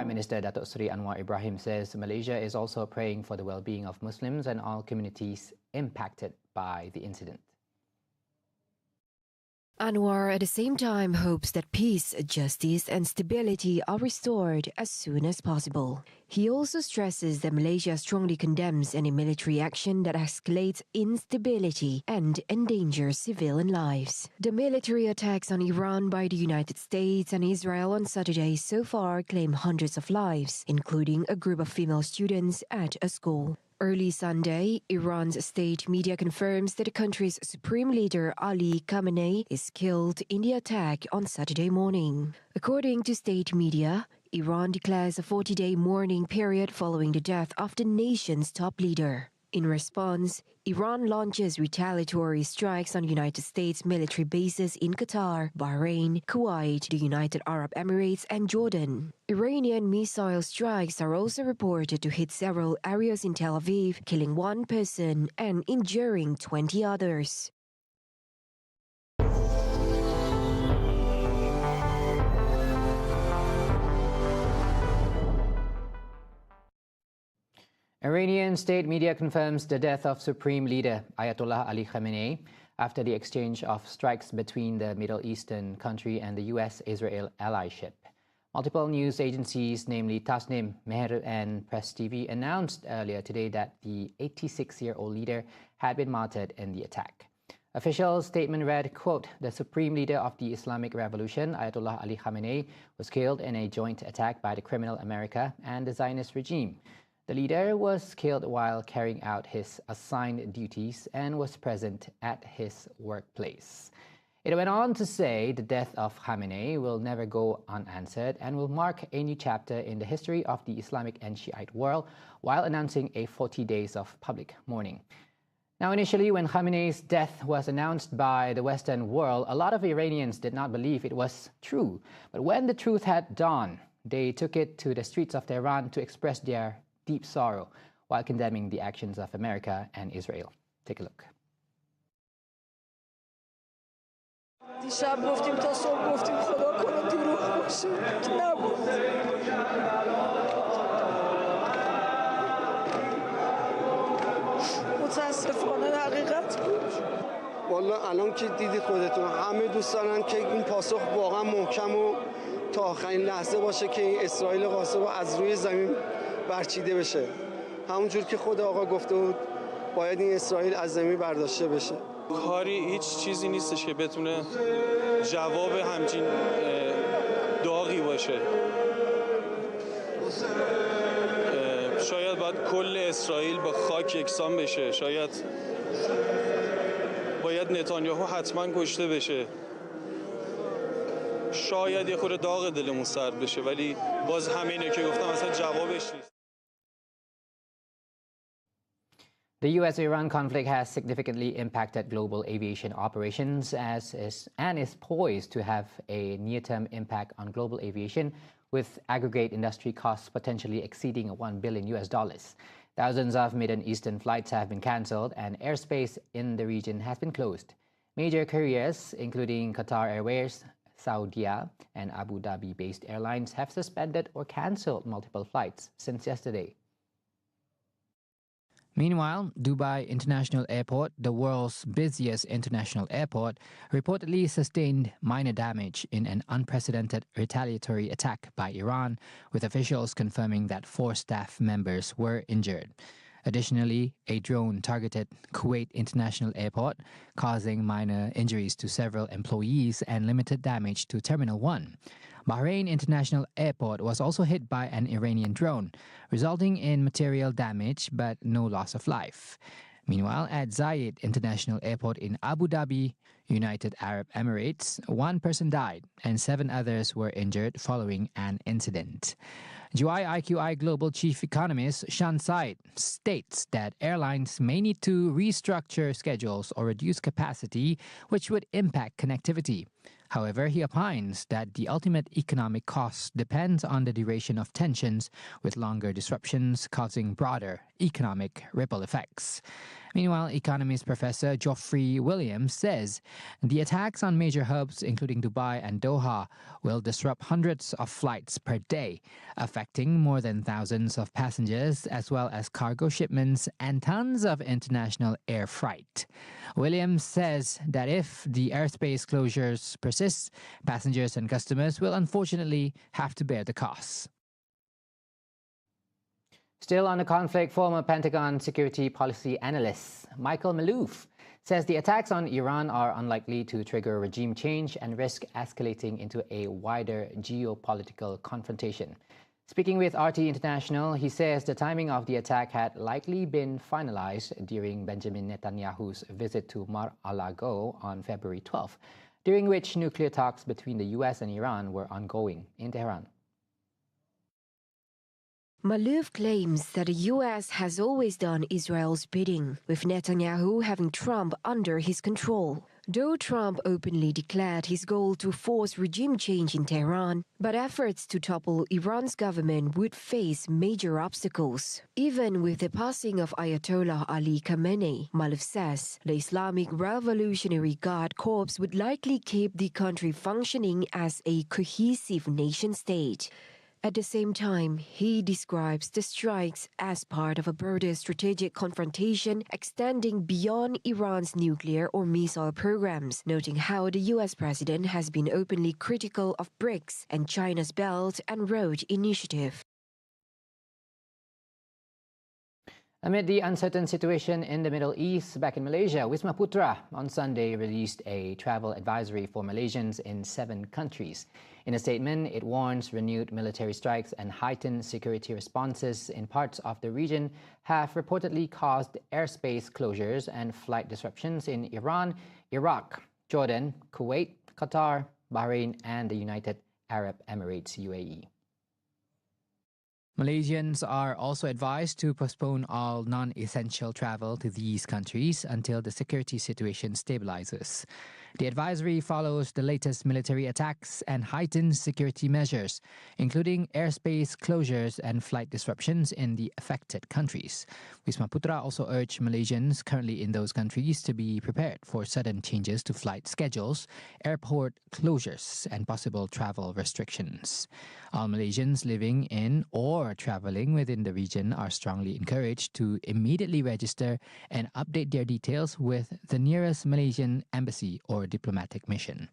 Prime Minister Datuk Seri Anwar Ibrahim says Malaysia is also praying for the well-being of Muslims and all communities impacted by the incident. Anwar at the same time hopes that peace, justice and stability are restored as soon as possible. He also stresses that Malaysia strongly condemns any military action that escalates instability and endangers civilian lives. The military attacks on Iran by the United States and Israel on Saturday so far claim hundreds of lives, including a group of female students at a school. Early Sunday, Iran's state media confirms that the country's supreme leader Ali Khamenei is killed in the attack on Saturday morning. According to state media, Iran declares a 40-day mourning period following the death of the nation's top leader. In response, Iran launches retaliatory strikes on United States military bases in Qatar, Bahrain, Kuwait, the United Arab Emirates and Jordan. Iranian missile strikes are also reported to hit several areas in Tel Aviv, killing one person and injuring 20 others. Iranian state media confirms the death of Supreme Leader Ayatollah Ali Khamenei after the exchange of strikes between the Middle Eastern country and the US-Israel allyship. Multiple news agencies, namely Tasnim, Mehr and Press TV, announced earlier today that the 86-year-old leader had been martyred in the attack. Official statement read, quote, "The Supreme Leader of the Islamic Revolution, Ayatollah Ali Khamenei, was killed in a joint attack by the criminal America and the Zionist regime. The leader was killed while carrying out his assigned duties and was present at his workplace." It went on to say the death of Khamenei will never go unanswered and will mark a new chapter in the history of the Islamic and Shiite world, while announcing a 40 days of public mourning. Now, initially, when Khamenei's death was announced by the Western world, a lot of Iranians did not believe it was true. But when the truth had dawned, they took it to the streets of Tehran to express their deep sorrow while condemning the actions of America and Israel. Take a look. دیشب گفتیم تا صبح گفتیم خدا کنه دروغ باشه نبود متاسفانه حقیقت بود والا الان که دیدید خودتون همه دوست دارن که این پاسخ واقعا محکم و تا آخرین لحظه باشه که این اسرائیل غاصب از روی زمین برچیده بشه همونجور که خود آقا گفته بود باید این اسرائیل از زمین برداشته بشه کاری هیچ چیزی نیستش که بتونه جواب همچین داغی باشه شاید باید کل اسرائیل با خاک یکسان بشه شاید باید نتانیاهو حتما کشته بشه شاید یه خورده داغ دلمون سرد بشه ولی باز همینه که گفتم اصلا جوابش نیست The US-Iran conflict has significantly impacted global aviation operations and is poised to have a near-term impact on global aviation, with aggregate industry costs potentially exceeding $1 billion. Thousands of Middle Eastern flights have been cancelled and airspace in the region has been closed. Major carriers, including Qatar Airways, Saudia and Abu Dhabi-based airlines, have suspended or cancelled multiple flights since yesterday. Meanwhile, Dubai International Airport, the world's busiest international airport, reportedly sustained minor damage in an unprecedented retaliatory attack by Iran, with officials confirming that 4 staff members were injured. Additionally, a drone targeted Kuwait International Airport, causing minor injuries to several employees and limited damage to Terminal 1. Bahrain International Airport was also hit by an Iranian drone, resulting in material damage but no loss of life. Meanwhile, at Zayed International Airport in Abu Dhabi, United Arab Emirates, 1 person died and 7 others were injured following an incident. GIIQI Global Chief Economist Shan Said states that airlines may need to restructure schedules or reduce capacity, which would impact connectivity. However, he opines that the ultimate economic cost depends on the duration of tensions, with longer disruptions causing broader economic ripple effects. Meanwhile, economist Professor Geoffrey Williams says the attacks on major hubs, including Dubai and Doha, will disrupt hundreds of flights per day, affecting more than thousands of passengers, as well as cargo shipments and tons of international air freight. Williams says that if the airspace closures persist, passengers and customers will unfortunately have to bear the costs. Still on the conflict, former Pentagon security policy analyst Michael Malouf says the attacks on Iran are unlikely to trigger regime change and risk escalating into a wider geopolitical confrontation. Speaking with RT International, he says the timing of the attack had likely been finalized during Benjamin Netanyahu's visit to Mar-a-Lago on February 12th, during which nuclear talks between the US and Iran were ongoing in Tehran. Malouf claims that the U.S. has always done Israel's bidding, with Netanyahu having Trump under his control. Though Trump openly declared his goal to force regime change in Tehran, but efforts to topple Iran's government would face major obstacles. Even with the passing of Ayatollah Ali Khamenei, Malouf says the Islamic Revolutionary Guard Corps would likely keep the country functioning as a cohesive nation-state. At the same time, he describes the strikes as part of a broader strategic confrontation extending beyond Iran's nuclear or missile programs, noting how the U.S. president has been openly critical of BRICS and China's Belt and Road Initiative. Amid the uncertain situation in the Middle East, back in Malaysia, Wisma Putra on Sunday released a travel advisory for Malaysians in 7 countries. In a statement, it warns renewed military strikes and heightened security responses in parts of the region have reportedly caused airspace closures and flight disruptions in Iran, Iraq, Jordan, Kuwait, Qatar, Bahrain, and the United Arab Emirates, UAE. Malaysians are also advised to postpone all non-essential travel to these countries until the security situation stabilizes. The advisory follows the latest military attacks and heightened security measures, including airspace closures and flight disruptions in the affected countries. Wisma Putra also urged Malaysians currently in those countries to be prepared for sudden changes to flight schedules, airport closures, and possible travel restrictions. All Malaysians living in or traveling within the region are strongly encouraged to immediately register and update their details with the nearest Malaysian embassy or diplomatic mission.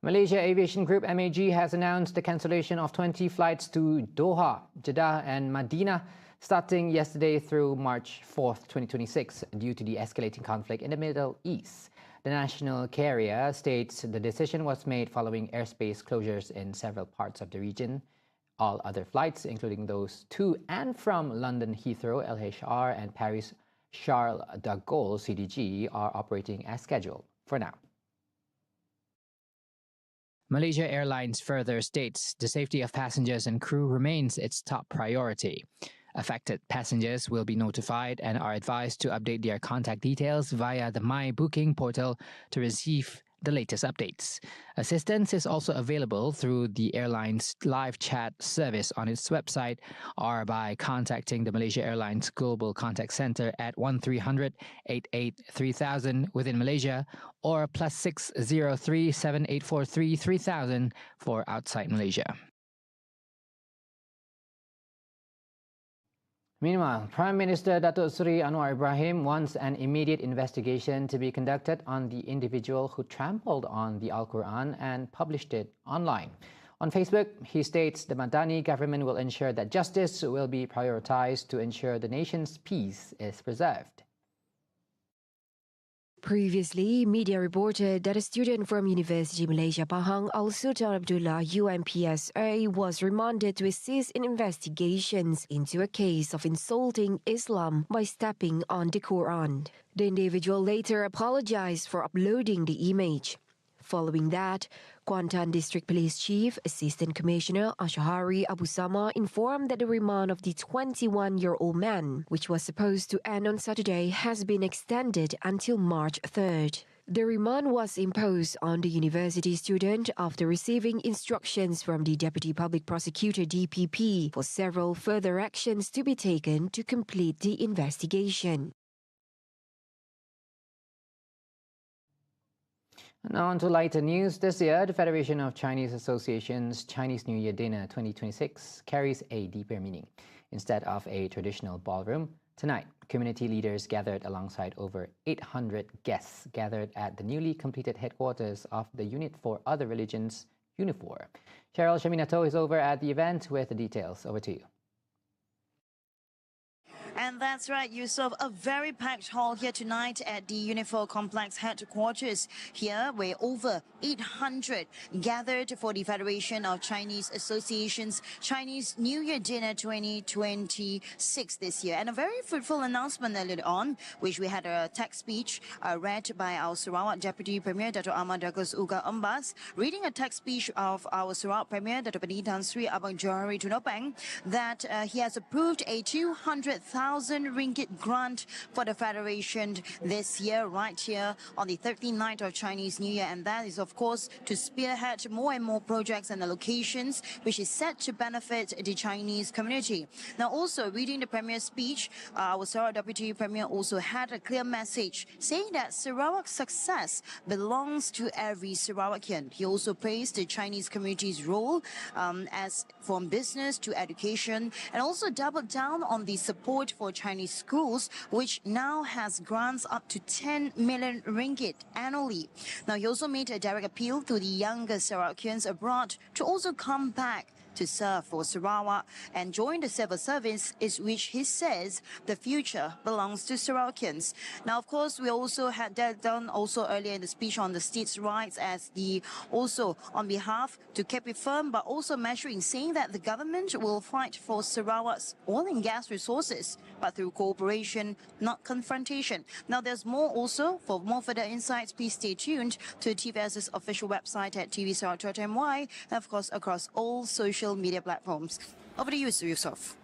Malaysia Aviation Group MAG has announced the cancellation of 20 flights to Doha, Jeddah and Medina starting yesterday through March 4th, 2026 due to the escalating conflict in the Middle East. The national carrier states the decision was made following airspace closures in several parts of the region. All other flights, including those to and from London Heathrow, LHR, and Paris Charles de Gaulle, CDG, are operating as scheduled for now. Malaysia Airlines further states the safety of passengers and crew remains its top priority. Affected passengers will be notified and are advised to update their contact details via the My Booking portal to receive the latest updates. Assistance is also available through the airline's live chat service on its website or by contacting the Malaysia Airlines Global Contact Center at 1300 88 3000 within Malaysia or +603 7843 3000 for outside Malaysia. Meanwhile, Prime Minister Datuk Seri Anwar Ibrahim wants an immediate investigation to be conducted on the individual who trampled on the Al-Quran and published it online. On Facebook, he states the Madani government will ensure that justice will be prioritized to ensure the nation's peace is preserved. Previously, media reported that a student from University Malaysia Pahang, Al-Sultan Abdullah UMPSA, was remanded to assist in investigations into a case of insulting Islam by stepping on the Quran. The individual later apologized for uploading the image. Following that, Kuantan District Police Chief Assistant Commissioner Ashahari Abu Sama informed that the remand of the 21-year-old man, which was supposed to end on Saturday, has been extended until March 3rd. The remand was imposed on the university student after receiving instructions from the Deputy Public Prosecutor DPP for several further actions to be taken to complete the investigation. Now on to lighter news. This year, the Federation of Chinese Associations Chinese New Year Dinner 2026 carries a deeper meaning. Instead of a traditional ballroom, tonight, community leaders gathered alongside over 800 guests gathered at the newly completed headquarters of the Unit for Other Religions, Unifor. Cheryl Shaminato is over at the event with the details. Over to you. And that's right, Yusuf, a very packed hall here tonight at the Unifor Complex headquarters here, where over 800 gathered for the Federation of Chinese Associations Chinese New Year Dinner 2026 this year. And a very fruitful announcement earlier on, which we had a text speech read by our Sarawak Deputy Premier, Dr. Ahmad Douglas Uga Umbas, reading a text speech of our Sarawak Premier, Dr. Pani Tan Sri Abang Johari Tunopeng, that he has approved a 200,000 ringgit grant for the Federation this year, right here on the 13th night of Chinese New Year. And that is, of course, to spearhead more and more projects and allocations, which is set to benefit the Chinese community. Now, also reading the Premier's speech, our Sarawak Deputy Premier also had a clear message saying that Sarawak's success belongs to every Sarawakian. He also praised the Chinese community's role as from business to education, and also doubled down on the support for Chinese schools, which now has grants up to 10 million ringgit annually. Now, he also made a direct appeal to the younger Sarawakians abroad to also come back to serve for Sarawak and join the civil service, is which he says the future belongs to Sarawakians. Now, of course, we also had that done also earlier in the speech on the states' rights, as the also on behalf to keep it firm, but also measuring, saying that the government will fight for Sarawak's oil and gas resources, but through cooperation, not confrontation. Now, there's more also. For more further insights, please stay tuned to TVS's official website at tvsarawak.my, and of course across all social media platforms. Over to you, Yusuf.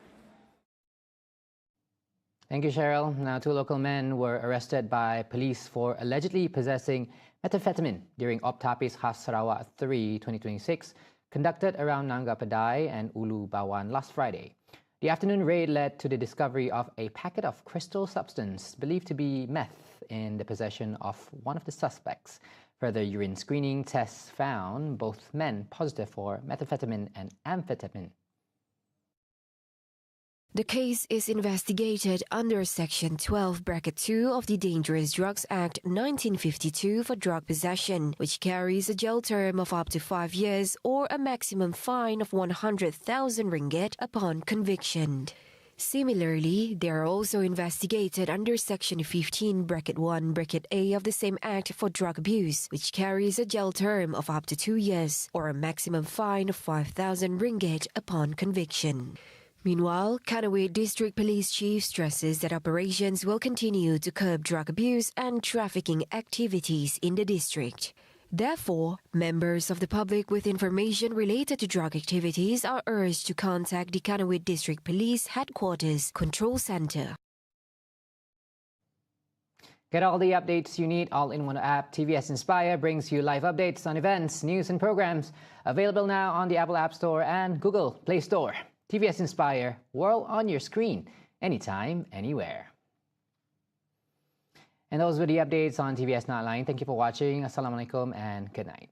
Thank you, Cheryl. Now, 2 local men were arrested by police for allegedly possessing methamphetamine during Optapis Khas Sarawak 3 2026, conducted around Nangga Padai and Ulu Bawan last Friday. The afternoon raid led to the discovery of a packet of crystal substance believed to be meth in the possession of one of the suspects. Further urine screening tests found both men positive for methamphetamine and amphetamine. The case is investigated under Section 12(2) of the Dangerous Drugs Act 1952 for drug possession, which carries a jail term of up to 5 years or a maximum fine of 100,000 ringgit upon conviction. Similarly, they are also investigated under Section 15(1)(a) of the same Act for drug abuse, which carries a jail term of up to 2 years or a maximum fine of 5,000 ringgit upon conviction. Meanwhile, Kanawit District Police Chief stresses that operations will continue to curb drug abuse and trafficking activities in the district. Therefore, members of the public with information related to drug activities are urged to contact the Kanawit District Police Headquarters Control Center. Get all the updates you need all in one app. TVS Inspire brings you live updates on events, news and programs. Available now on the Apple App Store and Google Play Store. TVS Inspire, world on your screen, anytime, anywhere. And those were the updates on TVS Nightline. Thank you for watching. Assalamualaikum and good night.